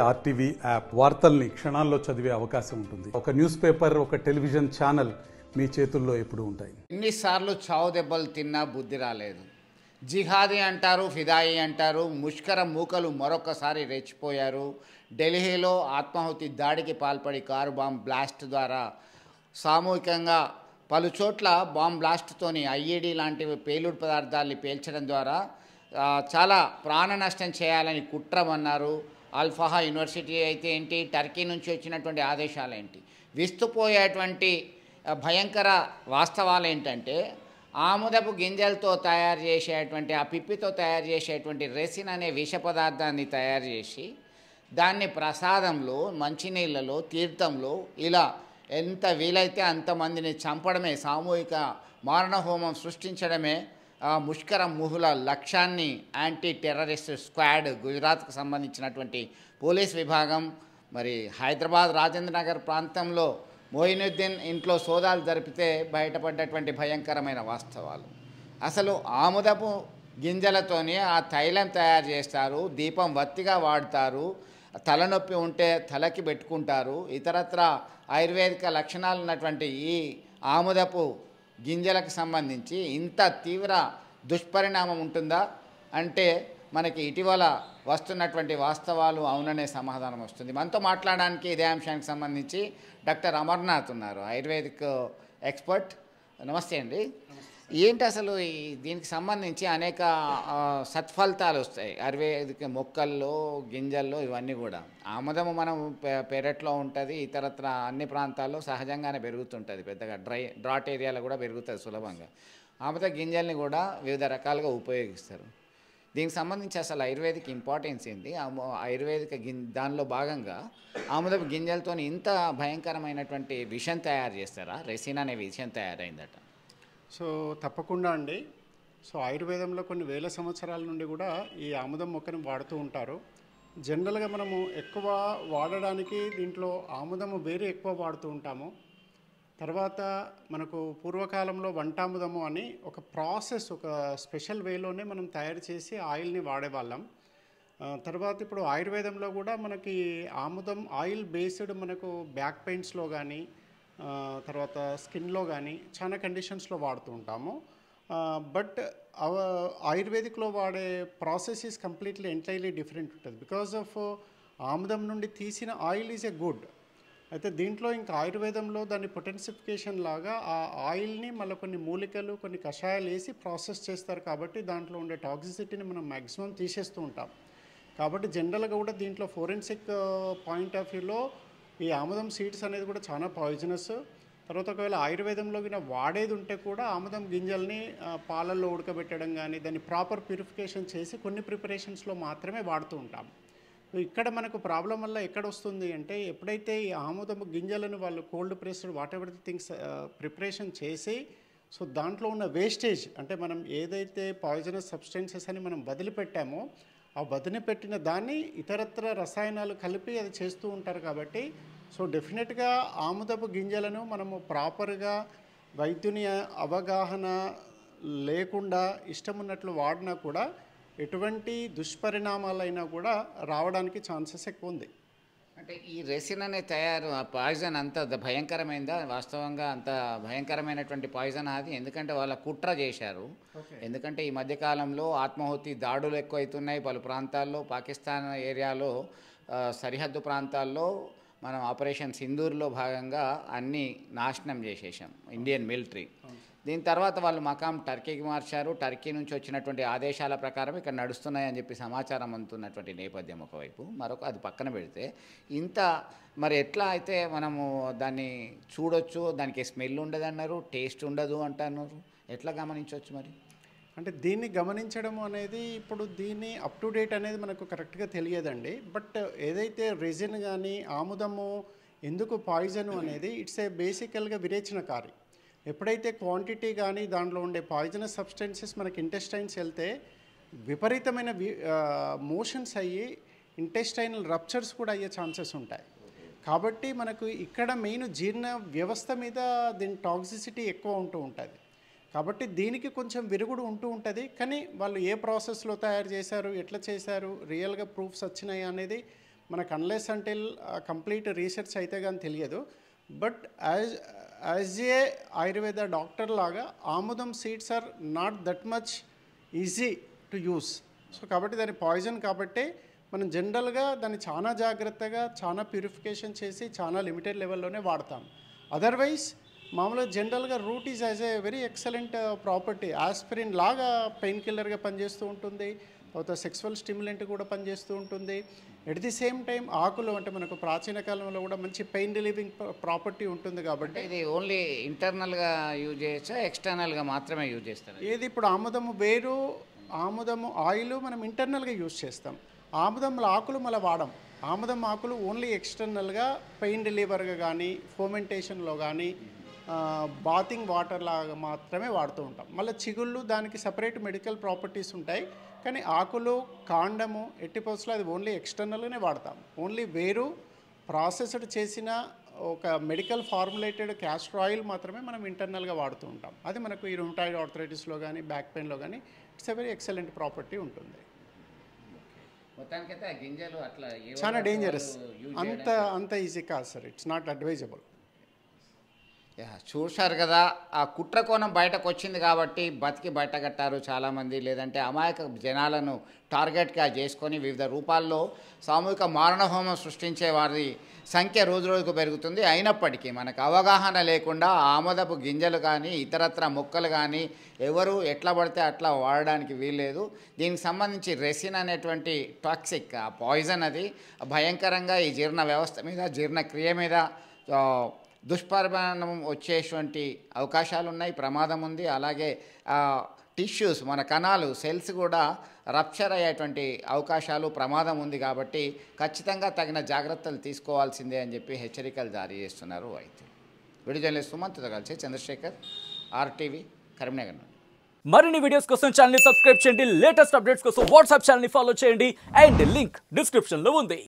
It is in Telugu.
ఆర్టీవీ యాప్ వార్తల్ని క్షణాల్లో చదివే అవకాశం ఉంటుంది. ఒక న్యూస్ పేపర్, ఒక టెలివిజన్ ఛానల్ మీ చేతుల్లో ఎప్పుడూ ఉంటాయి. ఎన్నిసార్లు చావు దెబ్బలు తిన్నా బుద్ధి రాలేదు. జిహాదీ అంటారు, ఫిదాయి అంటారు. ముష్కర మూకలు మరొకసారి రెచ్చిపోయారు. ఢిల్లీలో ఆత్మాహుతి దాడికి పాల్పడి కారు బాంబ్ బ్లాస్ట్ ద్వారా సామూహికంగా పలు చోట్ల బాంబ్ బ్లాస్ట్తోని ఐఈడీ లాంటి పేలుడు పదార్థాలని పేల్చడం ద్వారా చాలా ప్రాణ నష్టం చేయాలని కుట్రమన్నారు. అల్ఫాహా యూనివర్సిటీ అయితే ఏంటి, టర్కీ నుంచి వచ్చినటువంటి ఆదేశాలు ఏంటి, విస్తుపోయేటువంటి భయంకర వాస్తవాలు ఏంటంటే ఆముదపు గింజలతో తయారు చేసేటువంటి ఆ పిప్పితో తయారు చేసేటువంటి రెసిన్ అనే విష పదార్థాన్ని తయారు చేసి దాన్ని ప్రసాదంలో, మంచినీళ్ళలో, తీర్థంలో ఇలా ఎంత వీలైతే అంతమందిని చంపడమే, సామూహిక మారణహోమం సృష్టించడమే ముష్కర ముహుల లక్ష్యాన్ని యాంటీ టెర్రరిస్ట్ స్క్వాడ్ గుజరాత్కు సంబంధించినటువంటి పోలీస్ విభాగం మరి హైదరాబాద్ రాజేంద్ర నగర్ ప్రాంతంలో మొయినుద్దీన్ ఇంట్లో సోదాలు జరిపితే బయటపడ్డటువంటి భయంకరమైన వాస్తవాలు. అసలు ఆముదపు గింజలతోనే ఆ తైలం తయారు చేస్తారు, దీపం వత్తిగా వాడతారు, తలనొప్పి ఉంటే తలకి పెట్టుకుంటారు. ఇతరత్ర ఆయుర్వేదిక లక్షణాలు ఉన్నటువంటి ఈ ఆముదపు గింజలకు సంబంధించి ఇంత తీవ్ర దుష్పరిణామం ఉంటుందా అంటే మనకి ఇటీవల వస్తున్నటువంటి వాస్తవాలు అవుననే సమాధానం వస్తుంది. మనతో మాట్లాడడానికి ఇదే అంశానికి సంబంధించి డాక్టర్ అమర్నాథ్ ఉన్నారు, ఆయుర్వేదిక్ ఎక్స్పర్ట్. నమస్తే అండి. ఏంటి అసలు దీనికి సంబంధించి అనేక సత్ఫలితాలు వస్తాయి ఆయుర్వేదిక మొక్కల్లో, గింజల్లో, ఇవన్నీ కూడా. ఆముదము మనం పెరట్లో ఉంటుంది, ఇతరత్ర అన్ని ప్రాంతాల్లో సహజంగానే పెరుగుతుంటుంది, పెద్దగా డ్రాట్ ఏరియాలో కూడా పెరుగుతుంది సులభంగా. ఆముద గింజల్ని కూడా వివిధ రకాలుగా ఉపయోగిస్తారు. దీనికి సంబంధించి అసలు ఆయుర్వేదిక్ ఇంపార్టెన్స్ ఏంటి, ఆయుర్వేదిక దానిలో భాగంగా ఆముదపు గింజలతో ఇంత భయంకరమైనటువంటి విషం తయారు చేస్తారా? రెసిన్ అనే విషయం తయారైందట. సో తప్పకుండా అండి. సో ఆయుర్వేదంలో కొన్ని వేల సంవత్సరాల నుండి కూడా ఈ ఆముదం మొక్కను వాడుతూ ఉంటారు. జనరల్గా మనము ఎక్కువ వాడడానికి దీంట్లో ఆముదము వేరే ఎక్కువ వాడుతూ ఉంటాము. తర్వాత మనకు పూర్వకాలంలో వంటాముదము అని ఒక ప్రాసెస్, ఒక స్పెషల్ వేలోనే మనం తయారు చేసి ఆయిల్ని వాడేవాళ్ళం. తర్వాత ఇప్పుడు ఆయుర్వేదంలో కూడా మనకి ఆముదం ఆయిల్ బేస్డ్ మనకు బ్యాక్ పెయిన్స్లో కానీ తర్వాత స్కిన్లో కానీ చాలా కండిషన్స్లో వాడుతూ ఉంటాము. బట్ ఆయుర్వేదిక్లో వాడే process is completely entirely different ఉంటుంది. బికాజ్ ఆఫ్ ఆముదం నుండి తీసిన ఆయిల్ ఈజ్ ఎ గుడ్. అయితే దీంట్లో ఇంకా ఆయుర్వేదంలో దాన్ని పొటెన్సిఫికేషన్ లాగా ఆ ఆయిల్ని మళ్ళీ కొన్ని మూలికలు, కొన్ని కషాయాలు వేసి ప్రాసెస్ చేస్తారు. కాబట్టి దాంట్లో ఉండే టాక్సిసిటీని మనం మ్యాక్సిమం తీసేస్తూ ఉంటాం. కాబట్టి జనరల్గా కూడా దీంట్లో ఫోరెన్సిక్ పాయింట్ ఆఫ్ వ్యూలో ఈ ఆముదం సీడ్స్ అనేది కూడా చాలా పాయిజనస్. తర్వాత ఒకవేళ ఆయుర్వేదంలో గిన వాడేది ఉంటే కూడా ఆముదం గింజల్ని పాలల్లో ఉడకబెట్టడం కానీ దాన్ని ప్రాపర్ ప్యూరిఫికేషన్ చేసి కొన్ని ప్రిపరేషన్స్లో మాత్రమే వాడుతూ ఉంటాం. ఇక్కడ మనకు ప్రాబ్లం వల్ల ఎక్కడ వస్తుంది అంటే ఎప్పుడైతే ఈ ఆముదం గింజలను వాళ్ళు cold pressed what ever the things preparation చేసి సో దాంట్లో ఉన్న వేస్టేజ్ అంటే మనం ఏదైతే పాయిజనస్ సబ్స్టెన్సెస్ అని మనం వదిలిపెట్టామో ఆ వదిలిపెట్టిన దాన్ని ఇతరత్ర రసాయనాలు కలిపి అది చేస్తూ ఉంటారు. కాబట్టి సో డెఫినెట్గా ఆముదపు గింజలను మనము ప్రాపర్గా వైద్యుని అవగాహన లేకుండా ఇష్టం ఉన్నట్లు వాడినా కూడా ఎటువంటి దుష్పరిణామాలైనా కూడా రావడానికి ఛాన్సెస్ ఎక్కువ ఉంది. అంటే ఈ రెసిన్ అనే పాయిజన్ అంత భయంకరమైందా? వాస్తవంగా అంత భయంకరమైనటువంటి పాయిజన్ అది? ఎందుకంటే వాళ్ళ కుట్ర చేశారు. ఎందుకంటే ఈ మధ్యకాలంలో ఆత్మాహుతి దాడులు ఎక్కువవుతున్నాయి పలు ప్రాంతాల్లో. పాకిస్తాన్ ఏరియాలో సరిహద్దు ప్రాంతాల్లో మనం ఆపరేషన్ సింధూర్లో భాగంగా అన్నీ నాశనం చేసేసాం ఇండియన్ మిలిటరీ. దీని తర్వాత వాళ్ళు మకాం టర్కీకి మార్చారు. టర్కీ నుంచి వచ్చినటువంటి ఆదేశాల ప్రకారం ఇక్కడ నడుస్తున్నాయని చెప్పి సమాచారం అందుతున్నటువంటి నేపథ్యం ఒకవైపు. అది పక్కన పెడితే ఇంత మరి ఎట్లా అయితే మనము దాన్ని చూడొచ్చు, దానికి స్మెల్ ఉండదు అన్నారు, టేస్ట్ ఉండదు అంటున్నారు, ఎట్లా గమనించవచ్చు మరి? అంటే దీన్ని గమనించడం అనేది ఇప్పుడు దీన్ని అప్ టు డేట్ అనేది మనకు కరెక్ట్గా తెలియదండి. బట్ ఏదైతే రెజిన్ కానీ ఆముదము ఎందుకు పాయిజన్ అనేది ఇట్స్ ఏ బేసికల్గా విరేచనకారి. ఎప్పుడైతే క్వాంటిటీ కానీ దాంట్లో ఉండే పాయిజనస్ సబ్స్టెన్సెస్ మనకి ఇంటెస్టైన్స్ వెళ్తే విపరీతమైన మోషన్స్ అయ్యి ఇంటెస్టైనల్ రప్చర్స్ కూడా అయ్యే ఛాన్సెస్ ఉంటాయి. కాబట్టి మనకు ఇక్కడ మెయిన్ జీర్ణ వ్యవస్థ మీద దీని టాక్సిసిటీ ఎక్కువ ఉంటూ ఉంటుంది. కాబట్టి దీనికి కొంచెం విరుగుడు ఉంటూ ఉంటుంది. కానీ వాళ్ళు ఏ ప్రాసెస్లో తయారు చేశారు, ఎట్లా చేశారు, రియల్గా ప్రూఫ్స్ వచ్చినాయి అనేది మనకు అన్లెస్ అంటిల్ కంప్లీట్ రీసెర్చ్ అయితే కానీ తెలియదు. But as a Ayurveda doctor లాగా ఆముదం seeds are not that much easy to use. So కాబట్టి దాని పాయిజన్ కాబట్టి మనం జనరల్గా దాన్ని చాలా జాగ్రత్తగా చాలా ప్యూరిఫికేషన్ చేసి చాలా లిమిటెడ్ లెవెల్లోనే వాడతాం. అదర్వైజ్ మామూలుగా జనరల్గా root is as a very excellent property. Aspirin లాగా పెయిన్ కిల్లర్గా పనిచేస్తూ ఉంటుంది, తర్వాత సెక్సువల్ స్టిమ్యులెంట్ కూడా పనిచేస్తూ ఉంటుంది. ఎట్ ది సేమ్ టైం ఆకులు అంటే మనకు ప్రాచీన కాలంలో కూడా మంచి పెయిన్ రిలీవింగ్ ప్రాపర్టీ ఉంటుంది కాబట్టి. ఇది ఓన్లీ ఇంటర్నల్గా యూజ్ చేయొచ్చా, ఎక్స్టర్నల్గా మాత్రమే యూజ్ చేస్తారు? ఏది ఇప్పుడు ఆముదము వేరు, ఆముదము ఆయిల్ మనం ఇంటర్నల్గా యూజ్ చేస్తాం. ఆముదం ఆకులు మళ్ళీ వాడం. ఆముదం ఆకులు ఓన్లీ ఎక్స్టర్నల్గా పెయిన్ రిలీవర్గా కానీ ఫోమెంటేషన్లో కానీ బాతింగ్ వాటర్ లాగా మాత్రమే వాడుతూ ఉంటాం. మళ్ళీ చిగుళ్ళు దానికి సపరేట్ మెడికల్ ప్రాపర్టీస్ ఉంటాయి, కానీ ఆకులు కాండము ఎట్టి పరిస్థితుల్లో అది ఓన్లీ ఎక్స్టర్నల్గానే వాడతాం. ఓన్లీ వేరు ప్రాసెస్డ్ చేసిన ఒక మెడికల్ ఫార్ములేటెడ్ క్యాస్టర్ ఆయిల్ మాత్రమే మనం ఇంటర్నల్గా వాడుతూ ఉంటాం. అది మనకు ఈ రుమటాయిడ్ ఆర్థరైటిస్లో కానీ బ్యాక్ పెయిన్లో కానీ it's a very excellent property ఉంటుంది. మొత్తానికైతే ఆ గింజలు అట్లా చాలా డేంజరస్, అంత ఈజీ కాదు సార్, ఇట్స్ నాట్ అడ్వైజబుల్. చూశారు కదా, ఆ కుట్ర కోణం బయటకు వచ్చింది కాబట్టి బతికి బయటగట్టారు చాలామంది. లేదంటే అమాయక జనాలను టార్గెట్గా చేసుకొని వివిధ రూపాల్లో సామూహిక మారణహోమం సృష్టించే వారి సంఖ్య రోజు రోజుకు పెరుగుతుంది. అయినప్పటికీ మనకు అవగాహన లేకుండా ఆమోదపు గింజలు కానీ ఇతరత్ర మొక్కలు కానీ ఎవరు ఎట్లా పడితే అట్లా వాడడానికి వీల్లేదు. దీనికి సంబంధించి రెసిన్ అనేటువంటి టాక్సిక్ పాయిజన్ అది భయంకరంగా ఈ జీర్ణ వ్యవస్థ మీద, జీర్ణక్రియ మీద దుష్పరిణామం వచ్చేటువంటి అవకాశాలు ఉన్నాయి, ప్రమాదం ఉంది. అలాగే టిష్యూస్, మన కణాలు, సెల్స్ కూడా రప్చర్ అయ్యేటువంటి అవకాశాలు, ప్రమాదం ఉంది. కాబట్టి ఖచ్చితంగా తగిన జాగ్రత్తలు తీసుకోవాల్సిందే అని చెప్పి హెచ్చరికలు జారీ చేస్తున్నారు వైద్యులు. వీడియో జర్నలిస్ట్ సుమంత్తో కలిసి చంద్రశేఖర్, RTV, కరీంనగర్ నుండి. మరిన్ని వీడియోస్ కోసం ఛానల్ ని సబ్స్క్రైబ్ చేయండి. లేటెస్ట్ అప్డేట్స్ కోసం వాట్సాప్ ఛానల్ ని ఫాలో చేయండి. అండ్ లింక్ డిస్క్రిప్షన్ లో ఉంది.